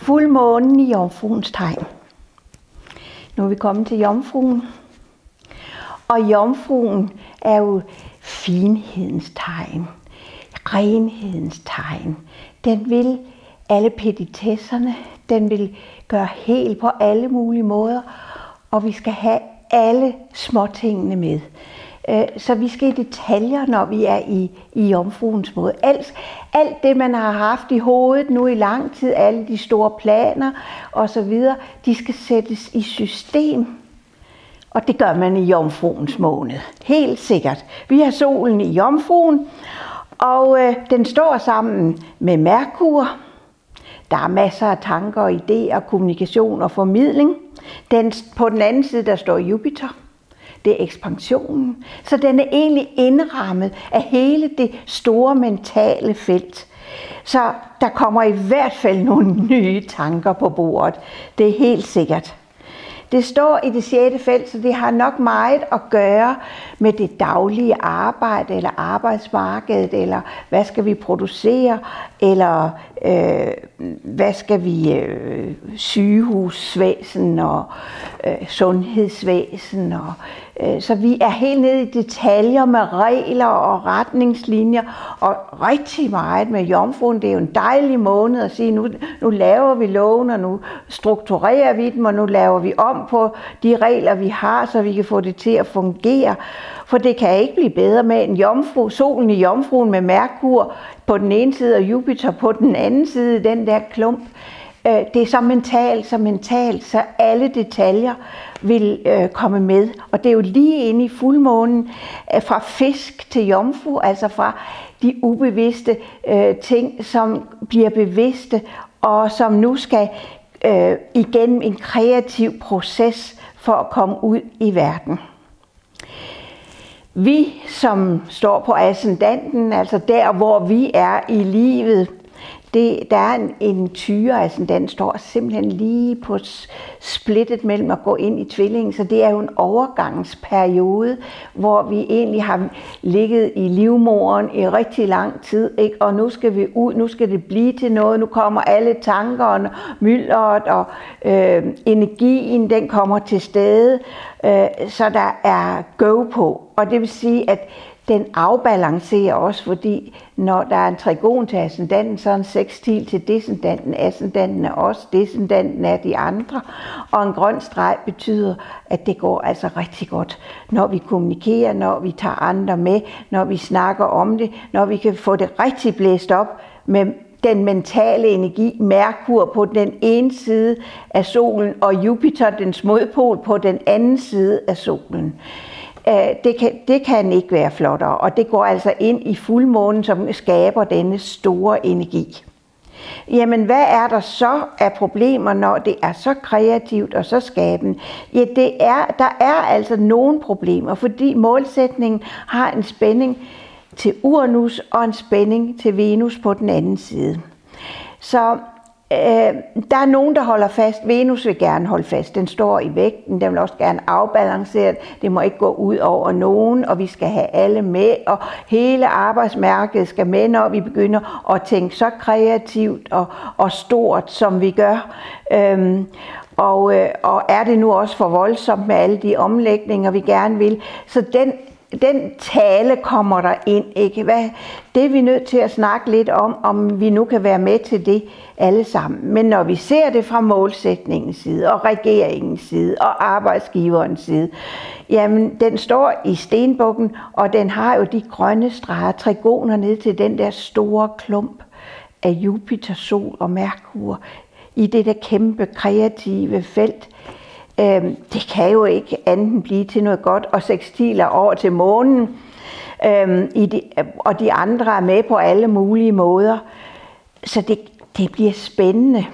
Fuldmånen i Jomfruens tegn. Nu er vi kommet til Jomfruen. Og Jomfruen er jo finhedens tegn, renhedens tegn. Den vil alle petitesserne, den vil gøre helt på alle mulige måder, og vi skal have alle småtingene med. Så vi skal i detaljer, når vi er i Jomfruens måde. Alt det, man har haft i hovedet nu i lang tid, alle de store planer osv., de skal sættes i system. Og det gør man i Jomfruens måned. Helt sikkert. Vi har solen i Jomfruen, og den står sammen med Merkur. Der er masser af tanker, idéer, kommunikation og formidling. På den anden side, der står Jupiter. Det er ekspansionen. Så den er egentlig indrammet af hele det store mentale felt. Så der kommer i hvert fald nogle nye tanker på bordet. Det er helt sikkert. Det står i det 6. felt, så det har nok meget at gøre med det daglige arbejde, eller arbejdsmarkedet, eller hvad skal vi producere, eller hvad skal vi sygehusvæsen og sundhedsvæsen. Så vi er helt nede i detaljer med regler og retningslinjer, og rigtig meget med Jomfruen. Det er jo en dejlig måned at sige, nu laver vi loven, og nu strukturerer vi dem, og nu laver vi om på de regler, vi har, så vi kan få det til at fungere. For det kan ikke blive bedre med en jomfru, solen i Jomfruen med Merkur på den ene side og Jupiter på den anden side, den der klump. Det er så mentalt, så alle detaljer vil komme med. Og det er jo lige inde i fuldmånen, fra fisk til jomfru, altså fra de ubevidste ting, som bliver bevidste, og som nu skal igennem en kreativ proces for at komme ud i verden. Vi, som står på ascendanten, altså der, hvor vi er i livet, der er en tyre, altså den står simpelthen lige på splittet mellem at gå ind i tvillingen, så det er jo en overgangsperiode, hvor vi egentlig har ligget i livmoderen i rigtig lang tid, ikke? Og nu skal vi ud, nu skal det blive til noget, nu kommer alle tankerne, myldret og energien, den kommer til stede, så der er go på, og det vil sige, at den afbalancerer også, fordi når der er en trigon til ascendanten, så er en sextil til descendanten. Ascendanten er også, descendanten er de andre. Og en grøn streg betyder, at det går altså rigtig godt, når vi kommunikerer, når vi tager andre med, når vi snakker om det, når vi kan få det rigtig blæst op med den mentale energi, Merkur på den ene side af solen, og Jupiter, dens modpol, på den anden side af solen. Det kan ikke være flottere, og det går altså ind i fuldmånen, som skaber denne store energi. Jamen, hvad er der så af problemer, når det er så kreativt og så skabende? Ja, der er altså nogle problemer, fordi målsætningen har en spænding til Uranus og en spænding til Venus på den anden side. Så der er nogen, der holder fast. Venus vil gerne holde fast. Den står i vægten. Den vil også gerne afbalancere. Det må ikke gå ud over nogen, og vi skal have alle med, og hele arbejdsmarkedet skal med, når vi begynder at tænke så kreativt og stort, som vi gør. Og er det nu også for voldsomt med alle de omlægninger, vi gerne vil. Så den tale kommer der ind, ikke? Det er vi nødt til at snakke lidt om vi nu kan være med til det alle sammen. Men når vi ser det fra målsætningens side, og regeringens side, og arbejdsgiverens side, jamen den står i stenbukken, og den har jo de grønne streger, trigoner ned til den der store klump af Jupiter, Sol og Merkur, i det der kæmpe kreative felt. Det kan jo ikke andet blive til noget godt, og sextiler over til månen, og de andre er med på alle mulige måder. Så det bliver spændende.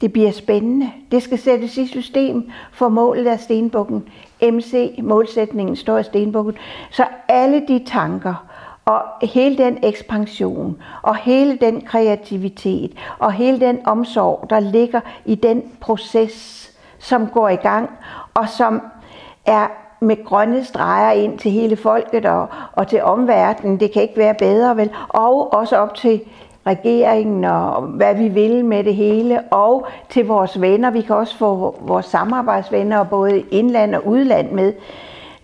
Det bliver spændende. Det skal sættes i system for målet af stenbukken. MC, målsætningen, står i stenbukken. Så alle de tanker, og hele den ekspansion, og hele den kreativitet, og hele den omsorg, der ligger i den proces, som går i gang, og som er med grønne streger ind til hele folket og til omverdenen. Det kan ikke være bedre, vel? Og også op til regeringen og hvad vi vil med det hele, og til vores venner. Vi kan også få vores samarbejdsvenner, både indland og udland med.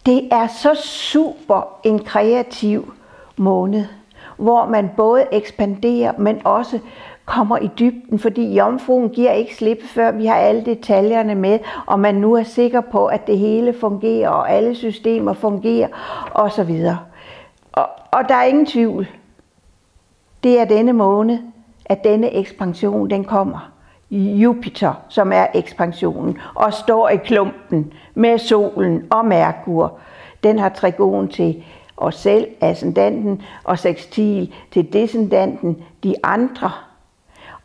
Det er så super en kreativ måned, hvor man både ekspanderer, men også kommer i dybden, fordi jomfruen giver ikke slip, før vi har alle detaljerne med, og man nu er sikker på, at det hele fungerer, og alle systemer fungerer, osv. Og der er ingen tvivl. Det er denne måned, at denne ekspansion, den kommer. Jupiter, som er ekspansionen, og står i klumpen med solen og Merkur. Den har trigon til os selv, ascendanten, og sextil til descendanten, de andre.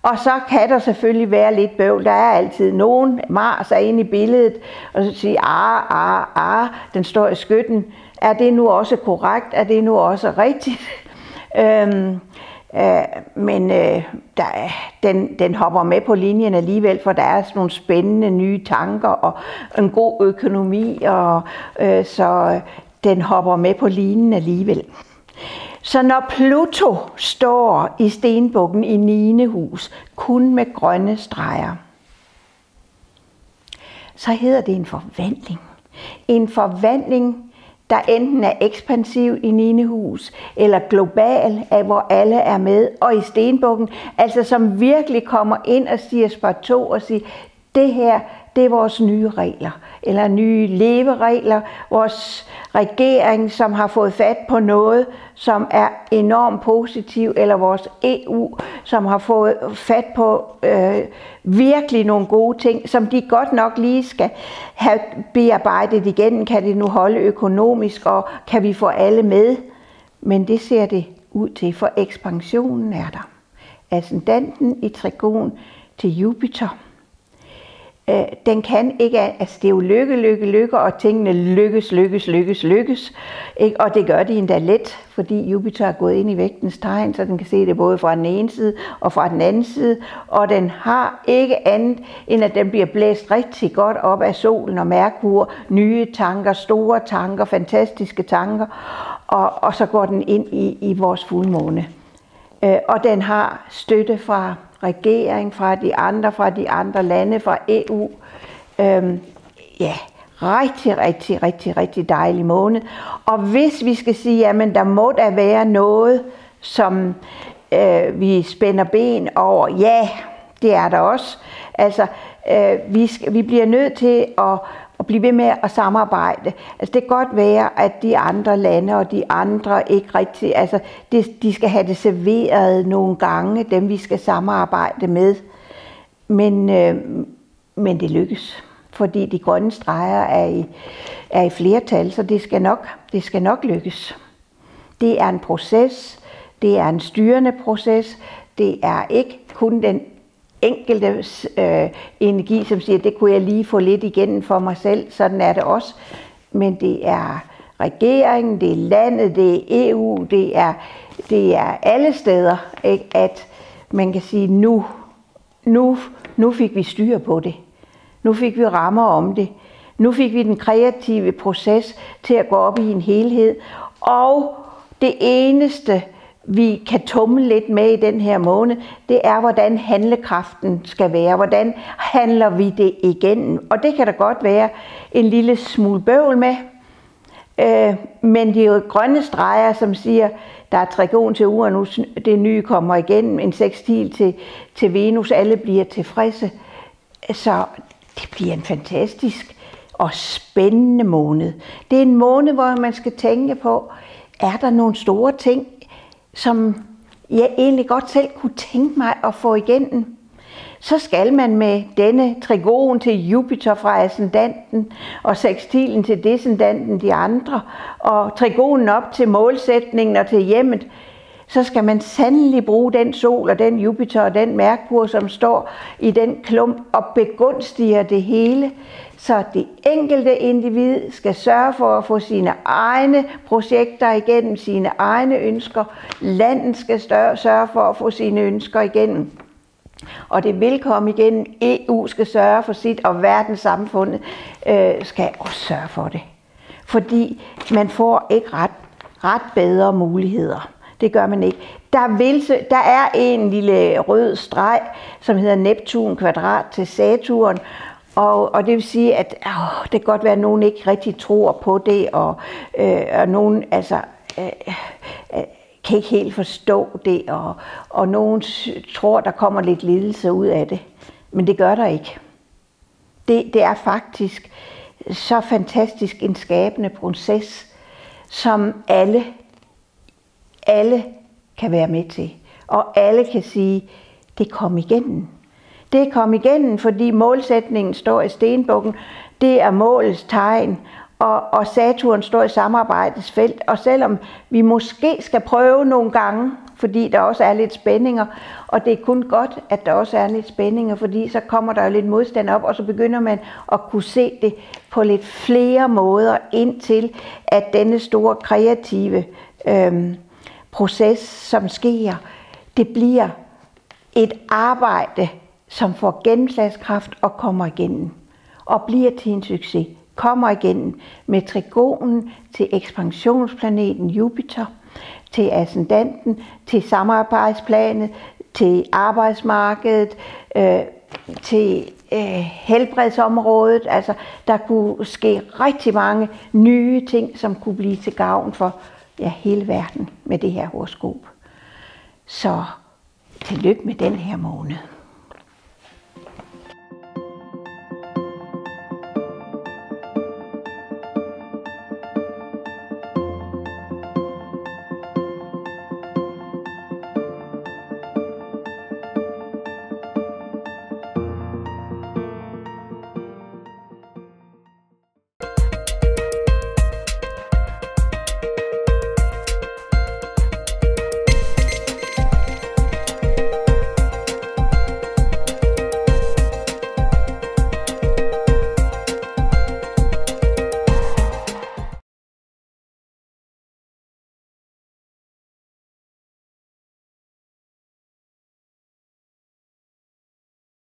Og så kan der selvfølgelig være lidt bøvl. Der er altid nogen, Mars er inde i billedet, og så siger, den står i skytten. Er det nu også korrekt? Er det nu også rigtigt? Men den hopper med på linjen alligevel, for der er sådan nogle spændende nye tanker og en god økonomi, og så den hopper med på linjen alligevel. Så når Pluto står i stenbukken i 9. hus, kun med grønne streger, så hedder det en forvandling. En forvandling, der enten er ekspansiv i 9. hus, eller global, hvor alle er med, og i stenbukken, altså som virkelig kommer ind og siger sparto og siger, det her, det er vores nye regler, eller nye leveregler, vores regering, som har fået fat på noget, som er enormt positivt, eller vores EU, som har fået fat på virkelig nogle gode ting, som de godt nok lige skal have bearbejdet igen. Kan det nu holde økonomisk, og kan vi få alle med? Men det ser det ud til, for ekspansionen er der. Ascendanten i trigon til Jupiter. Den kan ikke, altså det er jo lykke, og tingene lykkes, ikke? Og det gør de endda let, fordi Jupiter er gået ind i vægtens tegn, så den kan se det både fra den ene side og fra den anden side, og den har ikke andet, end at den bliver blæst rigtig godt op af solen og Merkur, nye tanker, store tanker, fantastiske tanker, og så går den ind i vores fuldmåne. Og den har støtte fra regering, fra de andre lande, fra EU. Rigtig dejlig måned. Og hvis vi skal sige, jamen der må da være noget, som vi spænder ben over, ja, det er der også. Altså, vi bliver nødt til at blive ved med at samarbejde. Altså det kan godt være, at de andre lande og de andre ikke rigtig, altså de skal have det serveret nogle gange, dem vi skal samarbejde med. Men det lykkes, fordi de grønne streger er i flertal, så det skal nok lykkes. Det er en proces, det er en styrende proces, det er ikke kun den enkelte energi, som siger, det kunne jeg lige få lidt igennem for mig selv, sådan er det også. Men det er regeringen, det er landet, det er EU, det er alle steder, ikke? At man kan sige, nu fik vi styr på det. Nu fik vi rammer om det. Nu fik vi den kreative proces til at gå op i en helhed. Og det eneste, vi kan tumle lidt med i den her måned, det er, hvordan handlekraften skal være. Hvordan handler vi det igennem? Og det kan der godt være en lille smule bøvl med. Men det er jo grønne streger, som siger, der er trigon til Uranus, det nye kommer igennem, en sextil til Venus, alle bliver tilfredse. Så det bliver en fantastisk og spændende måned. Det er en måned, hvor man skal tænke på, er der nogle store ting, som jeg egentlig godt selv kunne tænke mig at få igennem, så skal man med denne trigon til Jupiter fra ascendanten og sextilen til descendanten de andre, og trigonen op til målsætningen og til hjemmet, så skal man sandelig bruge den sol og den Jupiter og den Merkur, som står i den klump og begunstiger det hele, så det enkelte individ skal sørge for at få sine egne projekter igennem, sine egne ønsker. Landet skal sørge for at få sine ønsker igennem. Og det vil komme igen. EU skal sørge for sit, og verdenssamfundet skal også sørge for det. Fordi man får ikke ret bedre muligheder. Det gør man ikke. Der er en lille rød streg, som hedder Neptun kvadrat til Saturn, og det vil sige, at det kan godt være, at nogen ikke rigtig tror på det, og nogen kan ikke helt forstå det, og nogen tror, der kommer lidt lidelse ud af det. Men det gør der ikke. Det er faktisk så fantastisk en skabende proces, som alle kan være med til. Og alle kan sige, det kom igennem. Det kom igennem, fordi målsætningen står i stenbukken. Det er målets tegn, og Saturn står i samarbejdets felt. Og selvom vi måske skal prøve nogle gange, fordi der også er lidt spændinger, og det er kun godt, at der også er lidt spændinger, fordi så kommer der jo lidt modstand op, og så begynder man at kunne se det på lidt flere måder, indtil at denne store kreative proces, som sker, det bliver et arbejde, som får gennemslagskraft og kommer igennem, og bliver til en succes. Kommer igennem med trigonen til ekspansionsplaneten Jupiter, til ascendanten, til samarbejdsplanet, til arbejdsmarkedet, til helbredsområdet. Altså, der kunne ske rigtig mange nye ting, som kunne blive til gavn for hele verden med det her horoskop. Så tillykke med den her måned.